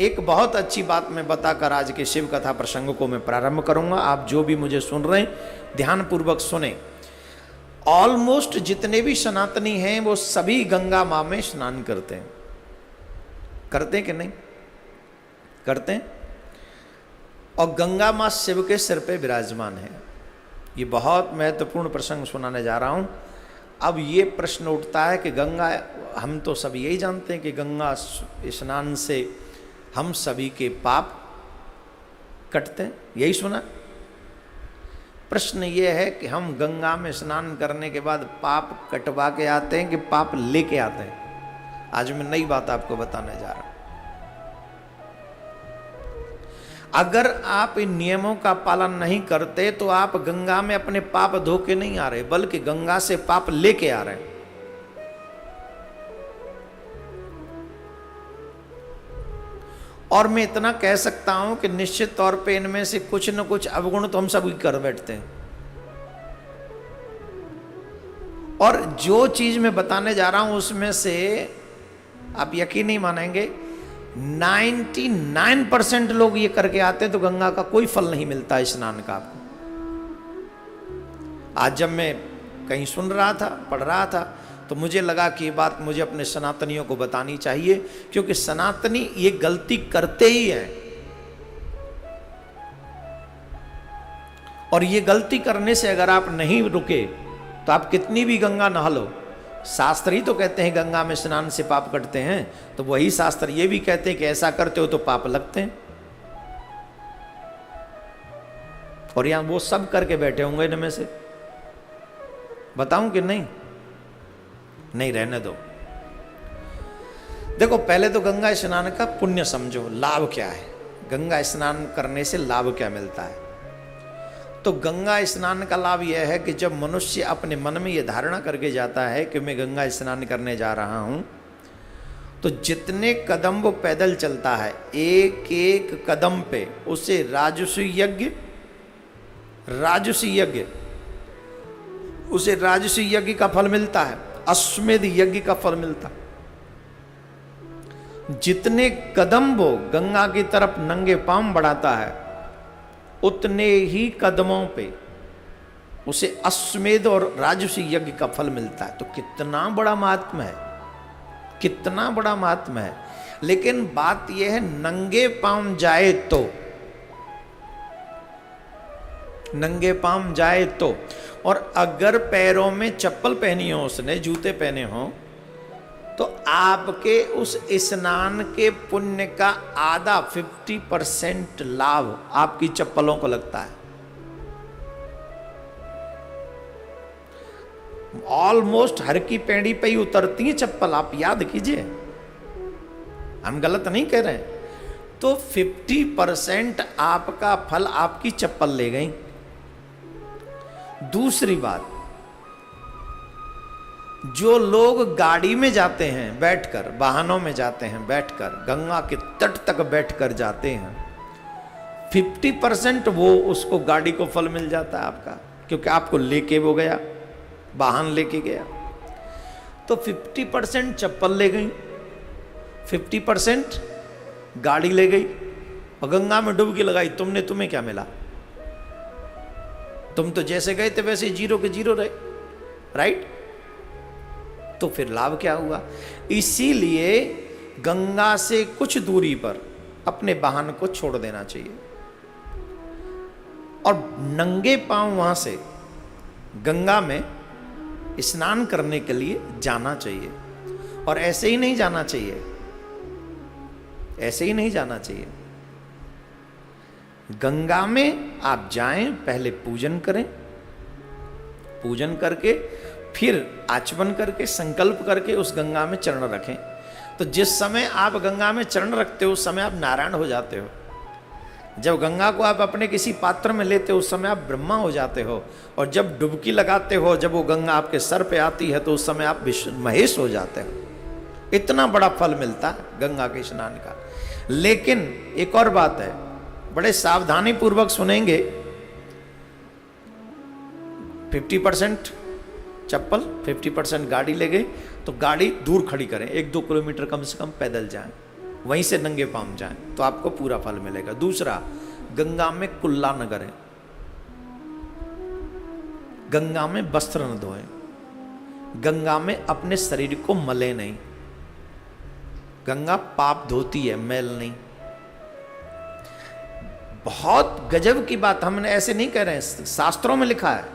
एक बहुत अच्छी बात मैं बताकर आज के शिव कथा प्रसंग को मैं प्रारंभ करूंगा। आप जो भी मुझे सुन रहे हैं ध्यान पूर्वक सुने। ऑलमोस्ट जितने भी सनातनी हैं वो सभी गंगा माँ में स्नान करते हैं। करते हैं कि नहीं करते हैं? और गंगा माँ शिव के सिर पे विराजमान है। ये बहुत महत्वपूर्ण प्रसंग सुनाने जा रहा हूं। अब ये प्रश्न उठता है कि गंगा, हम तो सब यही जानते हैं कि गंगा स्नान से हम सभी के पाप कटते हैं, यही सुना। प्रश्न ये है कि हम गंगा में स्नान करने के बाद पाप कटवा के आते हैं कि पाप लेके आते हैं? आज मैं नई बात आपको बताने जा रहा हूं। अगर आप इन नियमों का पालन नहीं करते तो आप गंगा में अपने पाप धो के नहीं आ रहे, बल्कि गंगा से पाप लेके आ रहे हैं। और मैं इतना कह सकता हूं कि निश्चित तौर पे इनमें से कुछ न कुछ अवगुण तो हम सभी कर बैठते हैं। और जो चीज मैं बताने जा रहा हूं उसमें से आप यकीन नहीं मानेंगे, 99% लोग ये करके आते हैं तो गंगा का कोई फल नहीं मिलता स्नान का आपको। आज जब मैं कहीं सुन रहा था, पढ़ रहा था, तो मुझे लगा कि ये बात मुझे अपने सनातनियों को बतानी चाहिए, क्योंकि सनातनी ये गलती करते ही हैं। और ये गलती करने से अगर आप नहीं रुके तो आप कितनी भी गंगा नहा लो, शास्त्र ही तो कहते हैं गंगा में स्नान से पाप कटते हैं, तो वही शास्त्र ये भी कहते हैं कि ऐसा करते हो तो पाप लगते हैं। और यहां वो सब करके बैठे होंगे इनमें से, बताऊं कि नहीं? नहीं, रहने दो। देखो, पहले तो गंगा स्नान का पुण्य समझो, लाभ क्या है, गंगा स्नान करने से लाभ क्या मिलता है। तो गंगा स्नान का लाभ यह है कि जब मनुष्य अपने मन में यह धारणा करके जाता है कि मैं गंगा स्नान करने जा रहा हूं, तो जितने कदम वो पैदल चलता है, एक एक कदम पे उसे राजसूय यज्ञ का फल मिलता है, अश्वमेध यज्ञ का फल मिलता। जितने कदम वो गंगा की तरफ नंगे पांव बढ़ाता है, उतने ही कदमों पे उसे अश्वमेध और राजसूय यज्ञ का फल मिलता है। तो कितना बड़ा महात्म है, कितना बड़ा महात्म है। लेकिन बात यह है, नंगे पांव जाए तो, नंगे पांव जाए तो, और अगर पैरों में चप्पल पहनी हो, उसने जूते पहने हो, तो आपके उस स्नान के पुण्य का आधा 50% लाभ आपकी चप्पलों को लगता है। ऑलमोस्ट हर की पैड़ी पे ही उतरती है चप्पल, आप याद कीजिए, हम गलत नहीं कह रहे हैं। तो 50% आपका फल आपकी चप्पल ले गई। दूसरी बात, जो लोग गाड़ी में जाते हैं बैठकर, वाहनों में जाते हैं बैठकर, गंगा के तट तक बैठकर जाते हैं, 50% वो उसको गाड़ी को फल मिल जाता है आपका, क्योंकि आपको लेके वो गया, वाहन लेके गया। तो 50% चप्पल ले गई, 50% गाड़ी ले गई, और गंगा में डुबकी लगाई तुमने, तुम्हें क्या मिला? तुम तो जैसे गए थे वैसे जीरो के जीरो रहे, राइट? तो फिर लाभ क्या हुआ? इसीलिए गंगा से कुछ दूरी पर अपने वाहन को छोड़ देना चाहिए और नंगे पांव वहां से गंगा में स्नान करने के लिए जाना चाहिए। और ऐसे ही नहीं जाना चाहिए, ऐसे ही नहीं जाना चाहिए। गंगा में आप जाएं, पहले पूजन करें, पूजन करके फिर आचमन करके संकल्प करके उस गंगा में चरण रखें। तो जिस समय आप गंगा में चरण रखते हो उस समय आप नारायण हो जाते हो। जब गंगा को आप अपने किसी पात्र में लेते हो उस समय आप ब्रह्मा हो जाते हो। और जब डुबकी लगाते हो, जब वो गंगा आपके सर पे आती है, तो उस समय आप महेश हो जाते हो। इतना बड़ा फल मिलता है गंगा के स्नान का। लेकिन एक और बात है, बड़े सावधानी पूर्वक सुनेंगे। 50% चप्पल, 50% गाड़ी ले गए, तो गाड़ी दूर खड़ी करें, 1-2 किलोमीटर कम से कम पैदल जाएं। वहीं से नंगे पाँव जाएं तो आपको पूरा फल मिलेगा। दूसरा, गंगा में कुल्ला न करें, गंगा में वस्त्र न धोएं, गंगा में अपने शरीर को मले नहीं। गंगा पाप धोती है, मैल नहीं। बहुत गजब की बात, हमने ऐसे नहीं कह रहे हैं, शास्त्रों में लिखा है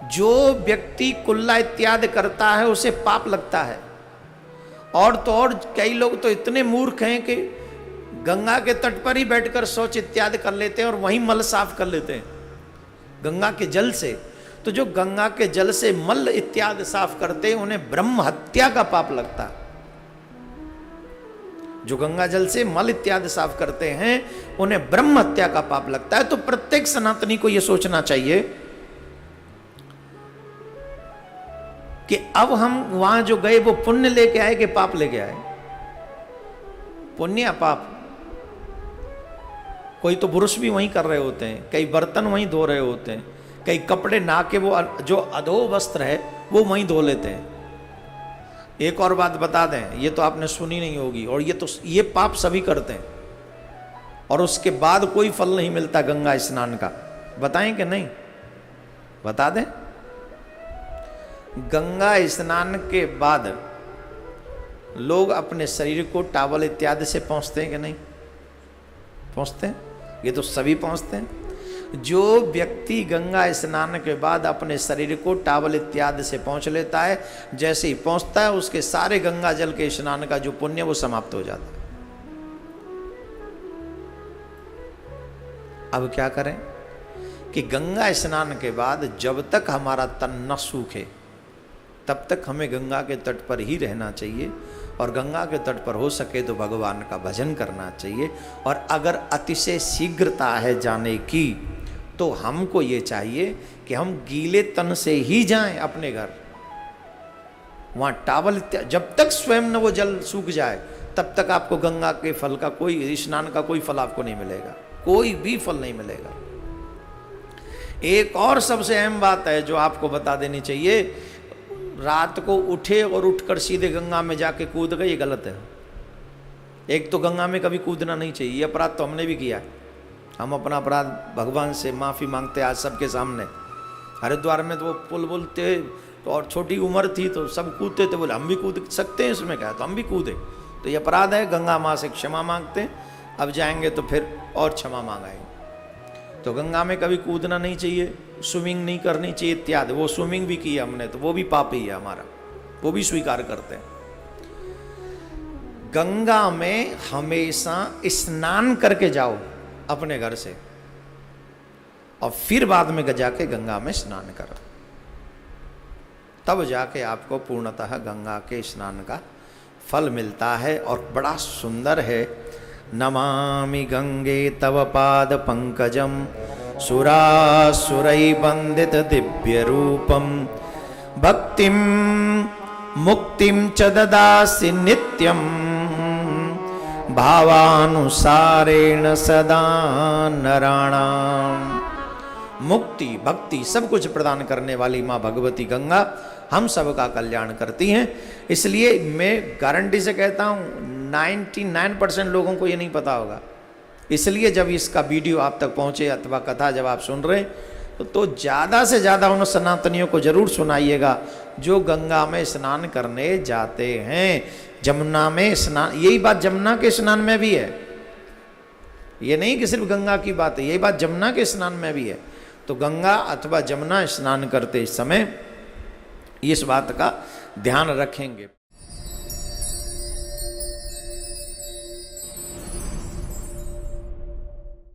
जो व्यक्ति कुल्ला इत्यादि करता है उसे पाप लगता है। और तो और कई लोग तो इतने मूर्ख हैं कि गंगा के तट पर ही बैठकर शौच इत्यादि कर लेते हैं और वहीं मल साफ कर लेते हैं गंगा के जल से। तो जो गंगा के जल से मल इत्यादि साफ करते हैं उन्हें ब्रह्म हत्या का पाप लगता है। जो गंगा जल से मल इत्यादि साफ करते हैं उन्हें ब्रह्म हत्या का पाप लगता है। तो प्रत्येक सनातनी को यह सोचना चाहिए कि अब हम वहां जो गए वो पुण्य लेके आए कि पाप लेके आए? पुण्य या पाप? कोई तो पुरुष भी वहीं कर रहे होते हैं, कई बर्तन वहीं धो रहे होते हैं, कई कपड़े नहा के वो जो अधो वस्त्र है वो वहीं धो लेते हैं। एक और बात बता दें, ये तो आपने सुनी नहीं होगी, और ये पाप सभी करते हैं और उसके बाद कोई फल नहीं मिलता गंगा स्नान का। बताएं कि नहीं? बता दें। गंगा स्नान के बाद लोग अपने शरीर को टॉवल इत्यादि से पोंछते हैं कि नहीं पोंछते हैं? ये तो सभी पोंछते हैं। जो व्यक्ति गंगा स्नान के बाद अपने शरीर को टॉवल इत्यादि से पोंछ लेता है, जैसे ही पोंछता है उसके सारे गंगा जल के स्नान का जो पुण्य वो समाप्त हो जाता है। अब क्या करें कि गंगा स्नान के बाद जब तक हमारा तन न सूखे तब तक हमें गंगा के तट पर ही रहना चाहिए, और गंगा के तट पर हो सके तो भगवान का भजन करना चाहिए। और अगर अतिशय शीघ्रता है जाने की तो हमको ये चाहिए कि हम गीले तन से ही जाएं अपने घर। वहाँ टॉवल जब तक स्वयं न वो जल सूख जाए तब तक आपको गंगा के फल का कोई, स्नान का कोई फल आपको नहीं मिलेगा, कोई भी फल नहीं मिलेगा। एक और सबसे अहम बात है जो आपको बता देनी चाहिए, रात को उठे और उठकर सीधे गंगा में जाके कूद गए, ये गलत है। एक तो गंगा में कभी कूदना नहीं चाहिए, ये अपराध तो हमने भी किया। हम अपना अपराध भगवान से माफ़ी मांगते आज सबके सामने। हरिद्वार में तो वो पुल बोलते तो, और छोटी उम्र थी तो सब कूदते थे, बोले हम भी कूद सकते हैं इसमें क्या, तो हम भी कूदे। तो ये अपराध है, गंगा माँ से क्षमा मांगते हैं। अब जाएंगे तो फिर और क्षमा मांगाएंगे। तो गंगा में कभी कूदना नहीं चाहिए, स्विमिंग नहीं करनी चाहिए इत्यादि। वो स्विमिंग भी की हमने तो वो भी पाप ही है हमारा, वो भी स्वीकार करते हैं। गंगा में हमेशा स्नान करके जाओ अपने घर से, और फिर बाद में जाके गंगा में स्नान करो, तब जाके आपको पूर्णतः गंगा के स्नान का फल मिलता है। और बड़ा सुंदर है, नमामि गंगे तव पाद पंकजम सुरासुरै बंदित दिव्य रूपम भक्तिम मुक्तिम च ददासि नित्यम भावानुसारेण सदा नराणाम। मुक्ति भक्ति सब कुछ प्रदान करने वाली माँ भगवती गंगा हम सब का कल्याण करती हैं। इसलिए मैं गारंटी से कहता हूँ 99% लोगों को ये नहीं पता होगा। इसलिए जब इसका वीडियो आप तक पहुँचे अथवा कथा जब आप सुन रहे तो ज़्यादा से ज़्यादा उन सनातनियों को जरूर सुनाइएगा जो गंगा में स्नान करने जाते हैं। जमुना में स्नान, यही बात जमुना के स्नान में भी है, ये नहीं कि सिर्फ गंगा की बात है, यही बात जमुना के स्नान में भी है। तो गंगा अथवा जमुना स्नान करते समय इस बात का ध्यान रखेंगे।